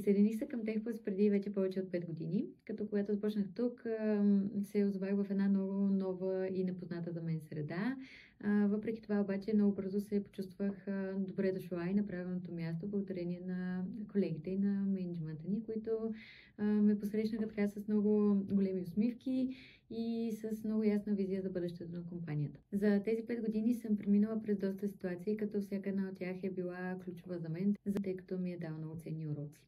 Присъединих се към TechPlus преди вече повече от 5 години, като когато започнах тук, се озовах в една много нова и непозната за мен среда. Въпреки това обаче много бързо се почувствах добре дошла и на правилното място, благодарение на колегите и на мениджмънта ни, които ме посрещнаха така с много големи усмивки и с много ясна визия за бъдещето на компанията. За тези 5 години съм преминала през доста ситуации, като всяка една от тях е била ключова за мен, тъй като ми е дала много ценни уроци.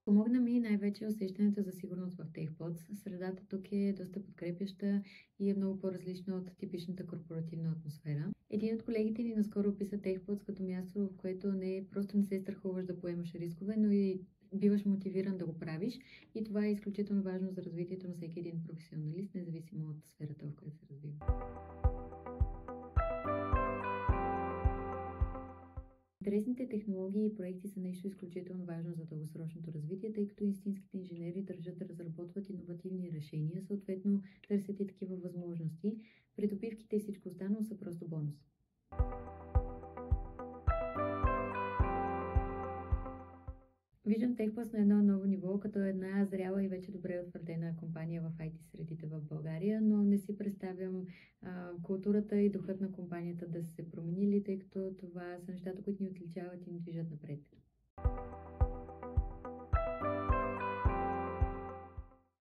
Помогна ми най-вече усещането за сигурност в TechPods. Средата тук е доста подкрепяща и е много по-различна от типичната корпоративна атмосфера. Един от колегите ни наскоро описа TechPods като място, в което просто не се страхуваш да поемаш рискове, но и биваш мотивиран да го правиш. И това е изключително важно за развитието на всеки един професионалист, независимо от сферата, в която се развива. Интересните технологии и проекти са нещо изключително важно за дългосрочното развитие, тъй като истинските инженери държат да разработват иновативни решения, съответно търсят и такива възможности. Придобивките и всичко останало са просто бонус. Виждам TechPlus на едно ново ниво, като една зряла и вече добре утвърдена компания в IT средите в България, но не си представям културата и духът на компанията да са се променили, тъй като това са нещата, които ни отличават и ни движат напред.